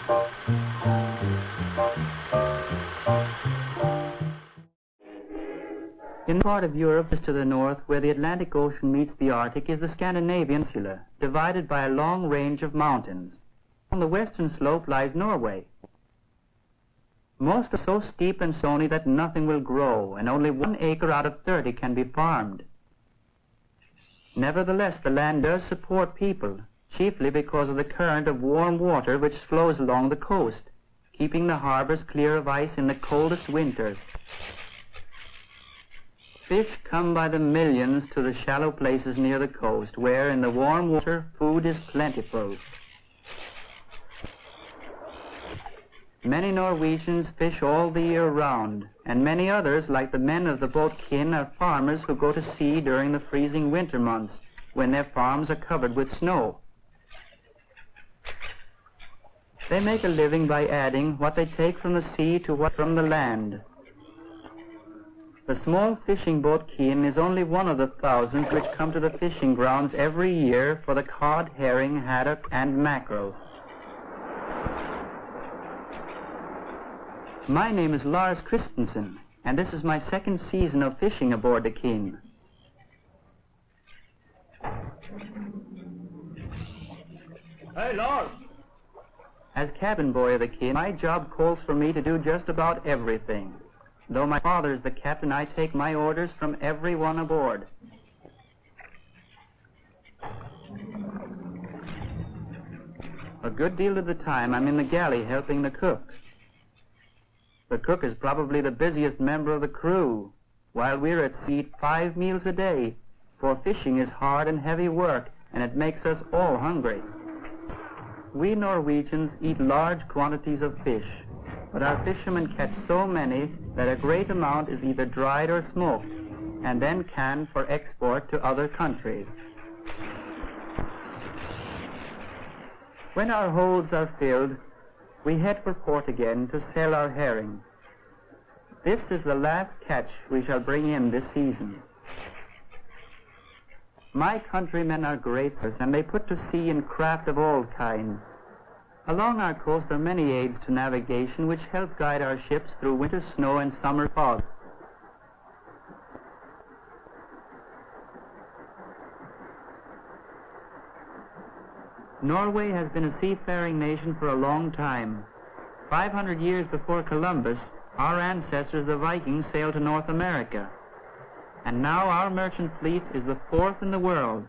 In the part of Europe to the north, where the Atlantic Ocean meets the Arctic, is the Scandinavian peninsula, divided by a long range of mountains. On the western slope lies Norway. Most are so steep and stony that nothing will grow, and only 1 acre out of 30 can be farmed. Nevertheless, the land does support people, chiefly because of the current of warm water which flows along the coast, keeping the harbors clear of ice in the coldest winters. Fish come by the millions to the shallow places near the coast, where in the warm water food is plentiful. Many Norwegians fish all the year round, and many others, like the men of the boat kin, are farmers who go to sea during the freezing winter months, when their farms are covered with snow. They make a living by adding what they take from the sea to what from the land. The small fishing boat kin is only one of the thousands which come to the fishing grounds every year for the cod, herring, haddock, and mackerel. My name is Lars Christensen, and this is my second season of fishing aboard the kin. Hey, Lars! As cabin boy of the kin, my job calls for me to do just about everything. Though my father is the captain, I take my orders from everyone aboard. A good deal of the time I'm in the galley helping the cook. The cook is probably the busiest member of the crew, while we're at sea 5 meals a day, for fishing is hard and heavy work, and it makes us all hungry. We Norwegians eat large quantities of fish, but our fishermen catch so many that a great amount is either dried or smoked, and then canned for export to other countries. When our holds are filled, we head for port again to sell our herring. This is the last catch we shall bring in this season. My countrymen are great, and they put to sea in craft of all kinds. Along our coast are many aids to navigation which help guide our ships through winter snow and summer fog. Norway has been a seafaring nation for a long time. 500 years before Columbus, our ancestors, the Vikings, sailed to North America. And now our merchant fleet is the 4th in the world.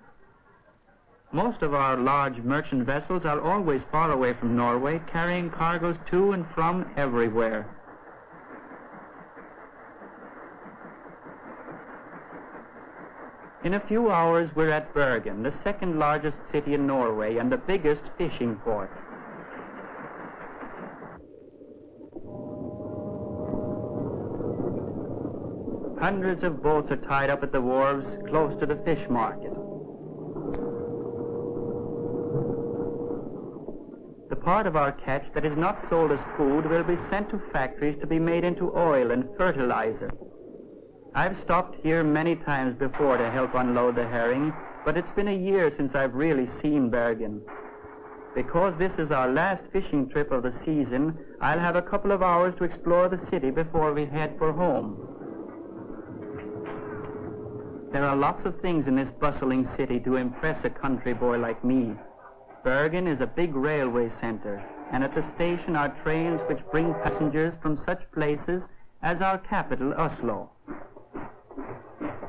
Most of our large merchant vessels are always far away from Norway, carrying cargoes to and from everywhere. In a few hours we're at Bergen, the 2nd largest city in Norway and the biggest fishing port. Hundreds of boats are tied up at the wharves close to the fish market. The part of our catch that is not sold as food will be sent to factories to be made into oil and fertilizer. I've stopped here many times before to help unload the herring, but it's been a year since I've really seen Bergen. Because this is our last fishing trip of the season, I'll have a couple of hours to explore the city before we head for home. There are lots of things in this bustling city to impress a country boy like me. Bergen is a big railway center, and at the station are trains which bring passengers from such places as our capital, Oslo.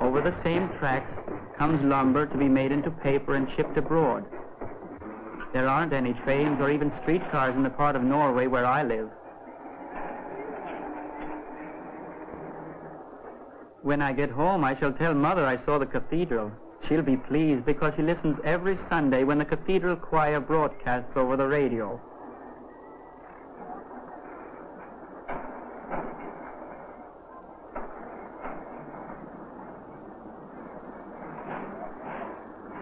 Over the same tracks comes lumber to be made into paper and shipped abroad. There aren't any trains or even streetcars in the part of Norway where I live. When I get home, I shall tell Mother I saw the cathedral. She'll be pleased because she listens every Sunday when the cathedral choir broadcasts over the radio.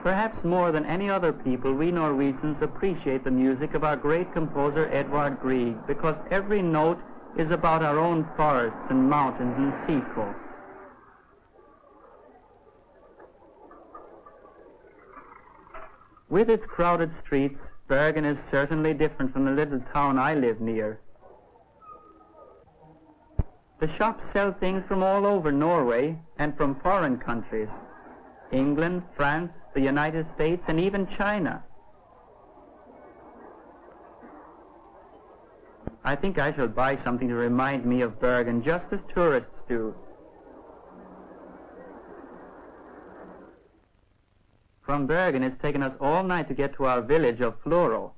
Perhaps more than any other people, we Norwegians appreciate the music of our great composer Edvard Grieg, because every note is about our own forests and mountains and seacoasts. With its crowded streets, Bergen is certainly different from the little town I live near. The shops sell things from all over Norway and from foreign countries. England, France, the United States, and even China. I think I shall buy something to remind me of Bergen, just as tourists do. From Bergen, it's taken us all night to get to our village of Floro.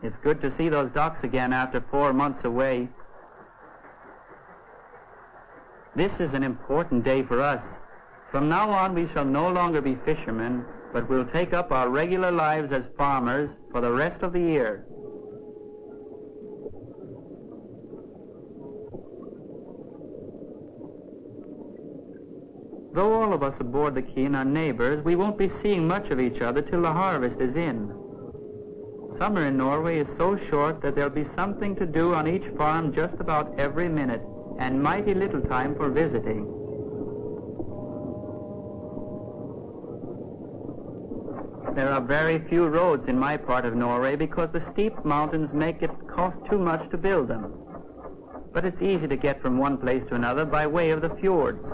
It's good to see those docks again after 4 months away. This is an important day for us. From now on, we shall no longer be fishermen, but we'll take up our regular lives as farmers for the rest of the year. Though all of us aboard the quay are neighbors, we won't be seeing much of each other till the harvest is in. Summer in Norway is so short that there'll be something to do on each farm just about every minute, and mighty little time for visiting. There are very few roads in my part of Norway because the steep mountains make it cost too much to build them. But it's easy to get from one place to another by way of the fjords.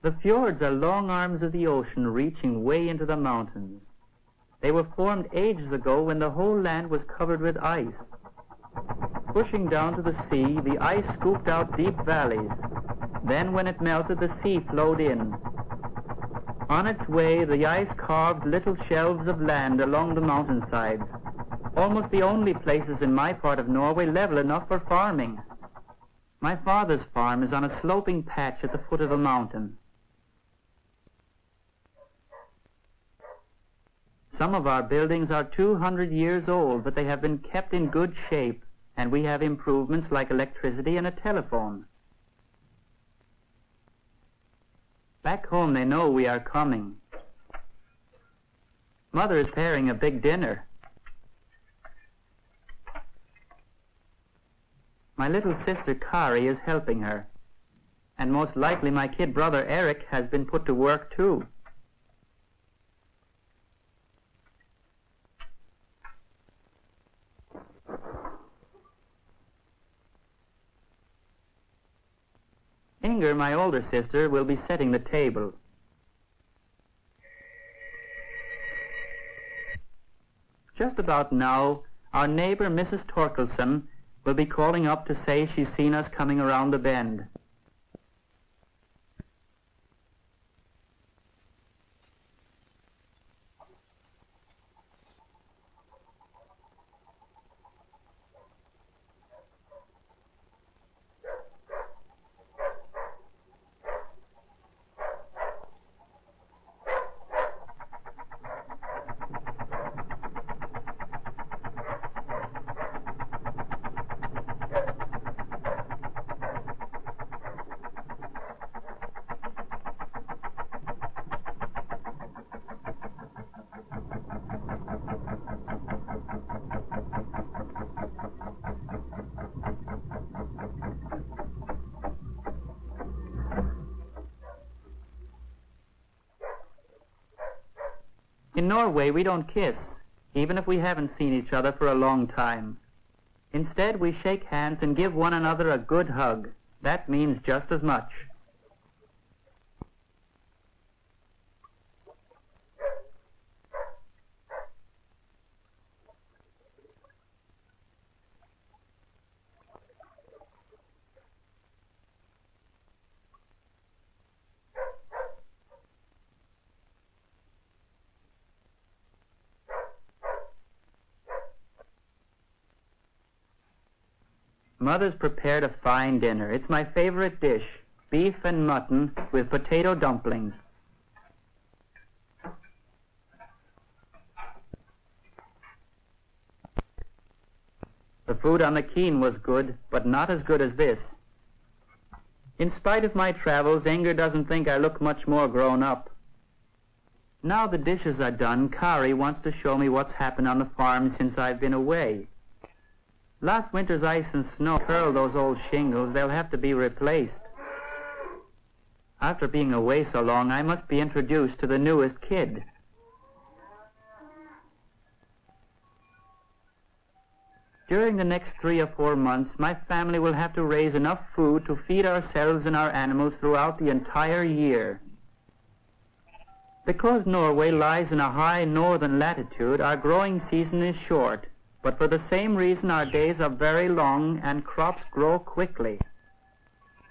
The fjords are long arms of the ocean reaching way into the mountains. They were formed ages ago when the whole land was covered with ice. Pushing down to the sea, the ice scooped out deep valleys. Then when it melted, the sea flowed in. On its way, the ice carved little shelves of land along the mountainsides, almost the only places in my part of Norway level enough for farming. My father's farm is on a sloping patch at the foot of a mountain. Some of our buildings are 200 years old, but they have been kept in good shape, and we have improvements like electricity and a telephone. Back home they know we are coming. Mother is preparing a big dinner. My little sister Kari is helping her, and most likely my kid brother Eric has been put to work too. Inger, my older sister, will be setting the table. Just about now, our neighbor Mrs. Torkelson will be calling up to say she's seen us coming around the bend. In Norway, we don't kiss, even if we haven't seen each other for a long time. Instead, we shake hands and give one another a good hug. That means just as much. Mother's prepared a fine dinner. It's my favorite dish, beef and mutton with potato dumplings. The food on the Keen was good, but not as good as this. In spite of my travels, Inger doesn't think I look much more grown up. Now the dishes are done, Kari wants to show me what's happened on the farm since I've been away. Last winter's ice and snow curled those old shingles. They'll have to be replaced. After being away so long, I must be introduced to the newest kid. During the next 3 or 4 months, my family will have to raise enough food to feed ourselves and our animals throughout the entire year. Because Norway lies in a high northern latitude, our growing season is short, but for the same reason our days are very long and crops grow quickly.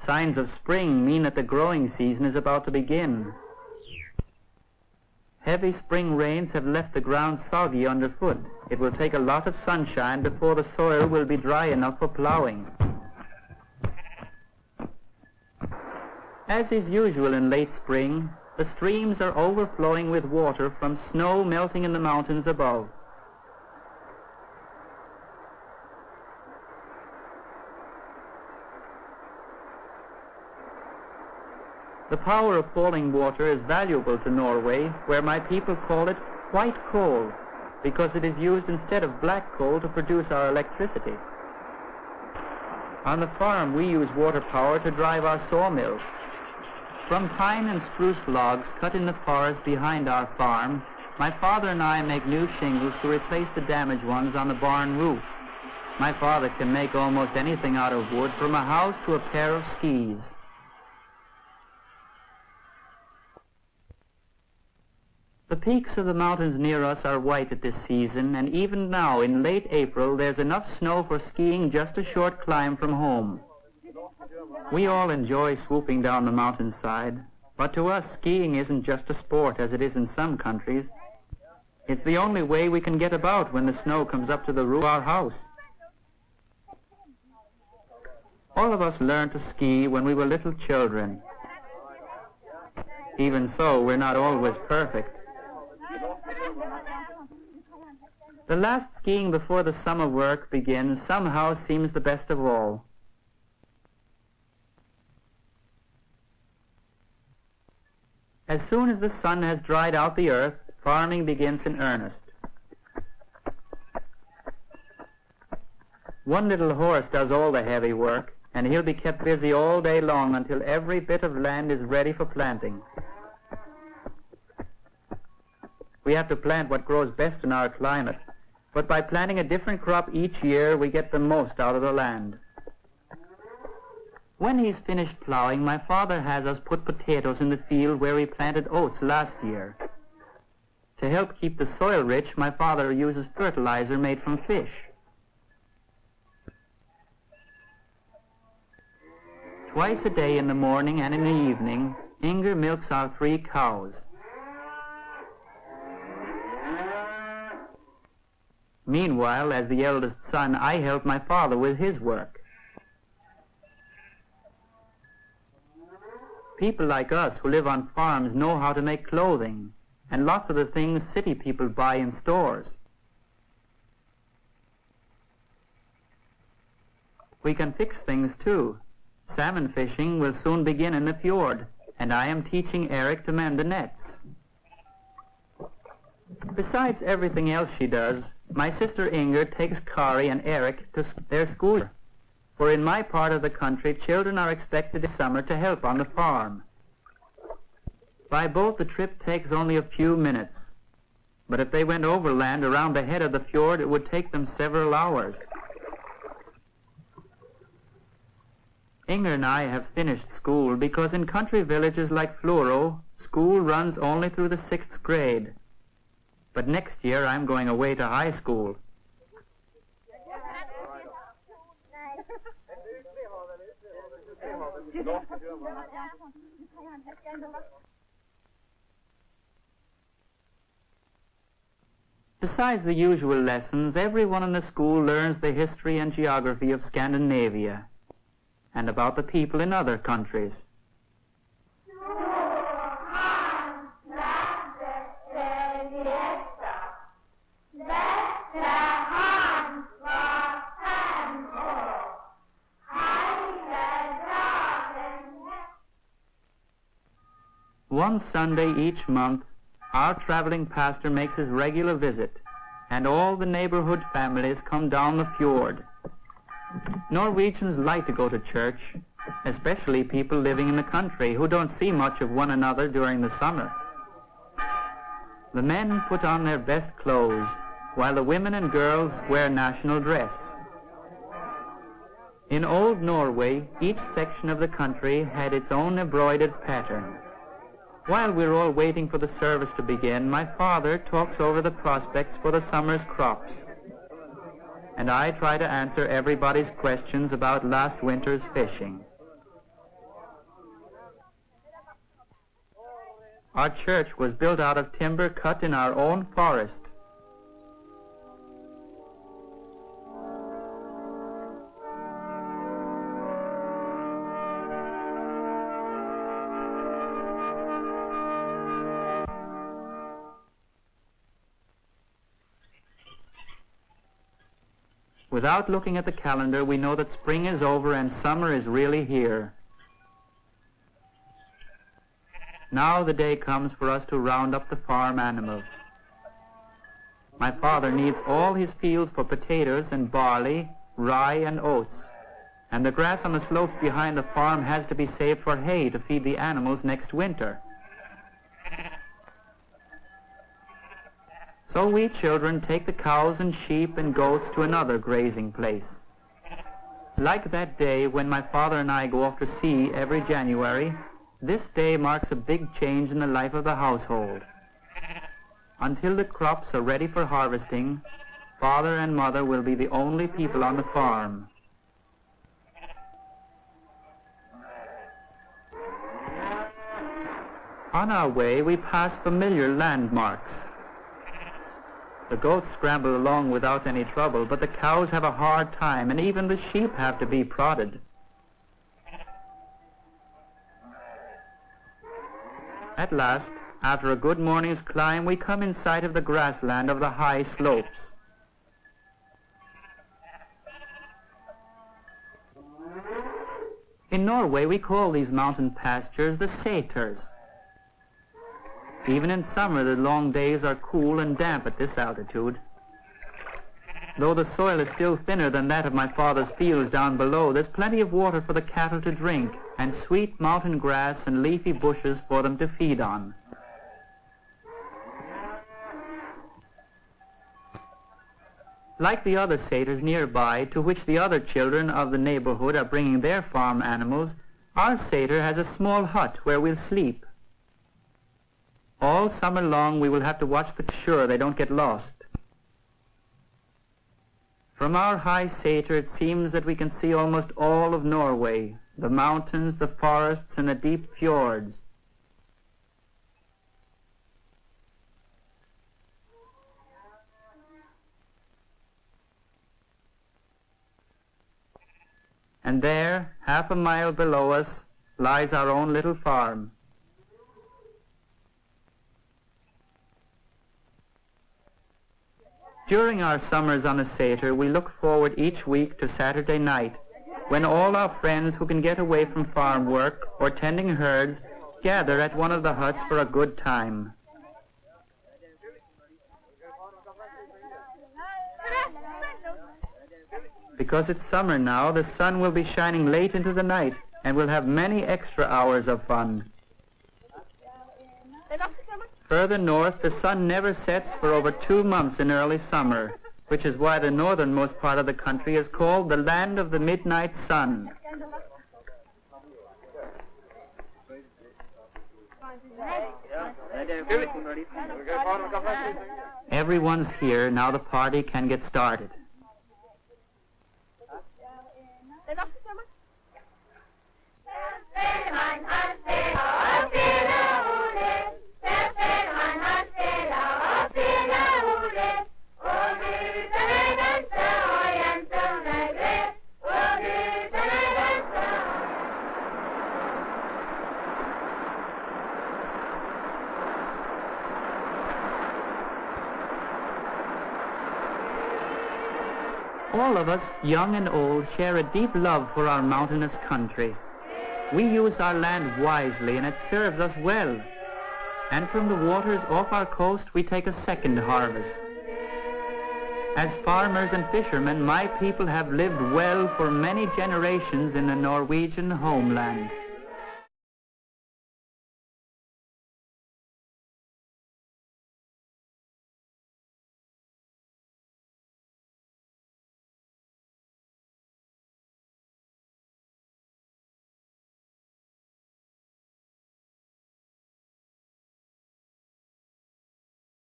Signs of spring mean that the growing season is about to begin. Heavy spring rains have left the ground soggy underfoot. It will take a lot of sunshine before the soil will be dry enough for plowing. As is usual in late spring, the streams are overflowing with water from snow melting in the mountains above. The power of falling water is valuable to Norway, where my people call it white coal, because it is used instead of black coal to produce our electricity. On the farm, we use water power to drive our sawmills. From pine and spruce logs cut in the forest behind our farm, my father and I make new shingles to replace the damaged ones on the barn roof. My father can make almost anything out of wood, from a house to a pair of skis. The peaks of the mountains near us are white at this season, and even now, in late April, there's enough snow for skiing just a short climb from home. We all enjoy swooping down the mountainside, but to us, skiing isn't just a sport as it is in some countries. It's the only way we can get about when the snow comes up to the roof of our house. All of us learned to ski when we were little children. Even so, we're not always perfect. The last skiing before the summer work begins somehow seems the best of all. As soon as the sun has dried out the earth, farming begins in earnest. One little horse does all the heavy work, and he'll be kept busy all day long until every bit of land is ready for planting. We have to plant what grows best in our climate, but by planting a different crop each year, we get the most out of the land. When he's finished plowing, my father has us put potatoes in the field where we planted oats last year. To help keep the soil rich, my father uses fertilizer made from fish. Twice a day, in the morning and in the evening, Inger milks our 3 cows. Meanwhile, as the eldest son, I help my father with his work. People like us who live on farms know how to make clothing, and lots of the things city people buy in stores. We can fix things too. Salmon fishing will soon begin in the fjord, and I am teaching Eric to mend the nets. Besides everything else she does, my sister Inger takes Kari and Eric to their school. For in my part of the country, children are expected this summer to help on the farm. By boat, the trip takes only a few minutes. But if they went overland around the head of the fjord, it would take them several hours. Inger and I have finished school because in country villages like Floro, school runs only through the 6th grade. But next year I'm going away to high school. Besides the usual lessons, everyone in the school learns the history and geography of Scandinavia and about the people in other countries. One Sunday each month, our traveling pastor makes his regular visit, and all the neighborhood families come down the fjord. Norwegians like to go to church, especially people living in the country who don't see much of one another during the summer. The men put on their best clothes, while the women and girls wear national dress. In old Norway, each section of the country had its own embroidered pattern. While we're all waiting for the service to begin, my father talks over the prospects for the summer's crops. And I try to answer everybody's questions about last winter's fishing. Our church was built out of timber cut in our own forest. Without looking at the calendar, we know that spring is over and summer is really here. Now the day comes for us to round up the farm animals. My father needs all his fields for potatoes and barley, rye and oats, and the grass on the slopes behind the farm has to be saved for hay to feed the animals next winter. So we children take the cows and sheep and goats to another grazing place. Like that day when my father and I go off to sea every January, this day marks a big change in the life of the household. Until the crops are ready for harvesting, father and mother will be the only people on the farm. On our way, we pass familiar landmarks. The goats scramble along without any trouble, but the cows have a hard time, and even the sheep have to be prodded. At last, after a good morning's climb, we come in sight of the grassland of the high slopes. In Norway, we call these mountain pastures the sæters. Even in summer, the long days are cool and damp at this altitude. Though the soil is still thinner than that of my father's fields down below, there's plenty of water for the cattle to drink, and sweet mountain grass and leafy bushes for them to feed on. Like the other sæters nearby, to which the other children of the neighborhood are bringing their farm animals, our sæter has a small hut where we'll sleep. All summer long we will have to watch to sure they don't get lost. From our high sæter it seems that we can see almost all of Norway, the mountains, the forests, and the deep fjords. And there, half a mile below us, lies our own little farm. During our summers on the sæter, we look forward each week to Saturday night, when all our friends who can get away from farm work or tending herds gather at one of the huts for a good time. Because it's summer now, the sun will be shining late into the night, and we'll have many extra hours of fun. Further north, the sun never sets for over 2 months in early summer, which is why the northernmost part of the country is called the land of the midnight sun. Everyone's here, now the party can get started. All of us, young and old, share a deep love for our mountainous country. We use our land wisely, and it serves us well. And from the waters off our coast we take a second harvest. As farmers and fishermen, my people have lived well for many generations in the Norwegian homeland.